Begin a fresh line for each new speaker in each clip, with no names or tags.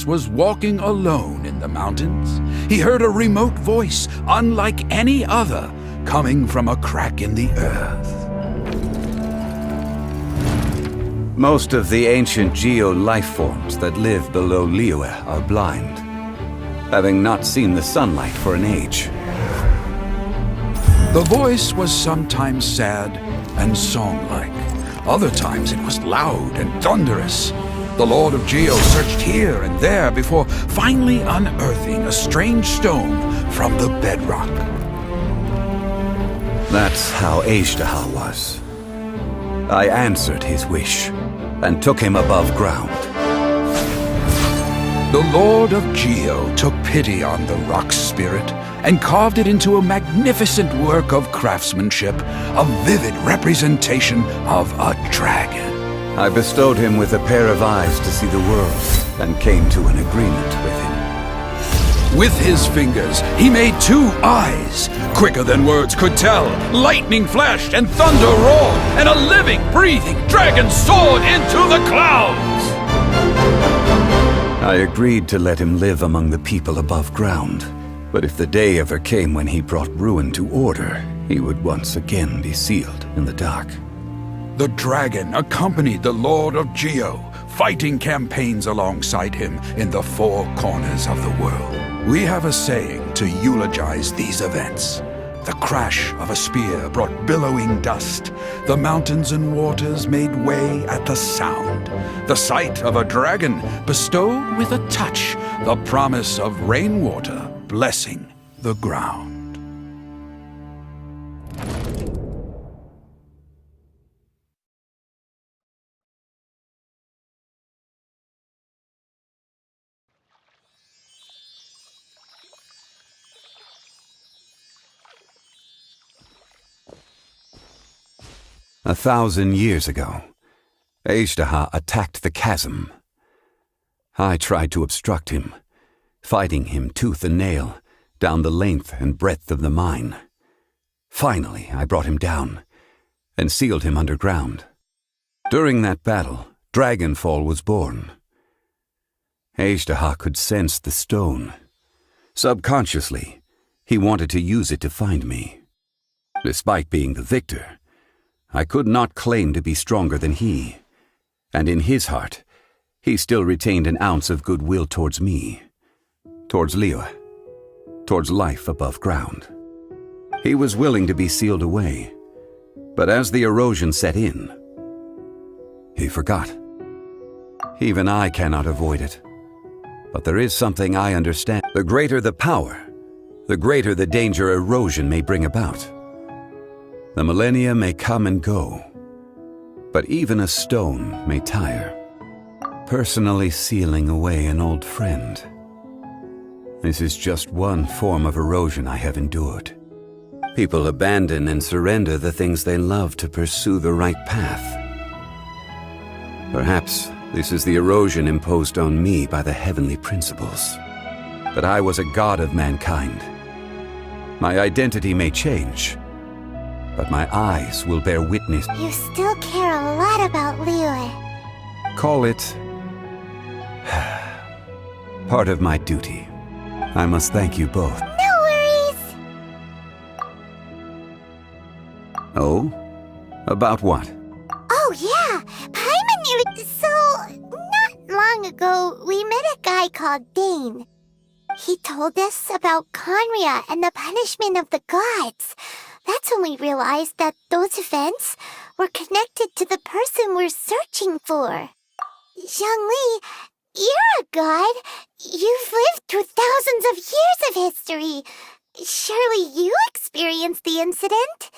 was walking alone in the mountains. He heard a remote voice, unlike any other, coming from a crack in the earth.
Most of the ancient geo-life forms that live below Liyue are blind, having not seen the sunlight for an age.
The voice was sometimes sad and song-like. Other times it was loud and thunderous. The Lord of Geo searched here and there before finally unearthing a strange stone from the bedrock.
That's how Ashtaha was. I answered his wish and took him above ground.
The Lord of Geo took pity on the rock spirit and carved it into a magnificent work of craftsmanship, a vivid representation of a dragon.
I bestowed him with a pair of eyes to see the world and came to an agreement with him.
With his fingers, he made 2 eyes. Quicker than words could tell, lightning flashed and thunder roared, and a living, breathing dragon soared into the clouds.
I agreed to let him live among the people above ground, but if the day ever came when he brought ruin to order, he would once again be sealed in the dark.
The dragon accompanied the Lord of Geo, fighting campaigns alongside him in the 4 corners of the world. We have a saying to eulogize these events. The crash of a spear brought billowing dust. The mountains and waters made way at the sound. The sight of a dragon bestowed with a touch the promise of rainwater blessing the ground.
A 1,000 years ago, Ashtaha attacked the chasm. I tried to obstruct him, fighting him tooth and nail down the length and breadth of the mine. Finally, I brought him down and sealed him underground. During that battle, Dragonfall was born. Ashtaha could sense the stone. Subconsciously, he wanted to use it to find me. Despite being the victor, I could not claim to be stronger than he, and in his heart, he still retained an ounce of goodwill towards me, towards Liyue, towards life above ground. He was willing to be sealed away, but as the erosion set in, he forgot. Even I cannot avoid it, but there is something I understand. The greater the power, the greater the danger erosion may bring about. The millennia may come and go, but even a stone may tire. Personally sealing away an old friend. This is just one form of erosion I have endured. People abandon and surrender the things they love to pursue the right path. Perhaps this is the erosion imposed on me by the heavenly principles. But I was a god of mankind. My identity may change, but my eyes will bear witness.
You still care a lot about Liyue.
Call it part of my duty. I must thank you both.
No worries!
Oh? About what?
Oh yeah, Paimon, not long ago, we met a guy called Dane. He told us about Conria and the punishment of the gods. That's when we realized that those events were connected to the person we're searching for. Zhongli, you're a god. You've lived through thousands of years of history. Surely you experienced the incident?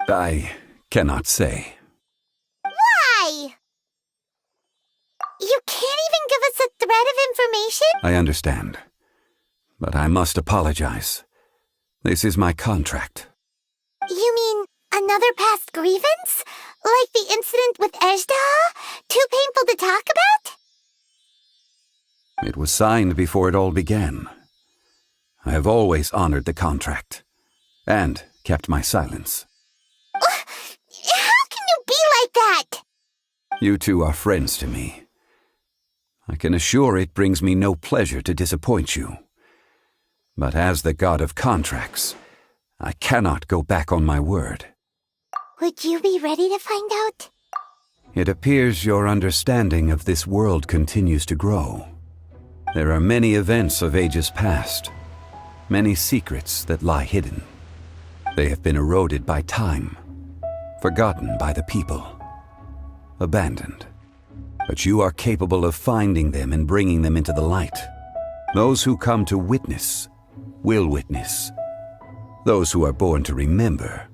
I cannot say.
Why? You can't even give us a thread of information?
I understand, but I must apologize. This is my contract.
You mean another past grievance? Like the incident with Ejda? Too painful to talk about?
It was signed before it all began. I have always honored the contract, and kept my silence.
How can you be like that?
You two are friends to me. I can assure it brings me no pleasure to disappoint you. But as the god of contracts, I cannot go back on my word.
Would you be ready to find out?
It appears your understanding of this world continues to grow. There are many events of ages past, many secrets that lie hidden. They have been eroded by time, forgotten by the people, abandoned. But you are capable of finding them and bringing them into the light. Those who come to witness will witness. Those who are born to remember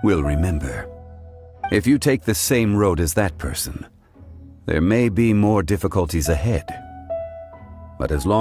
will remember. If you take the same road as that person, there may be more difficulties ahead. But as long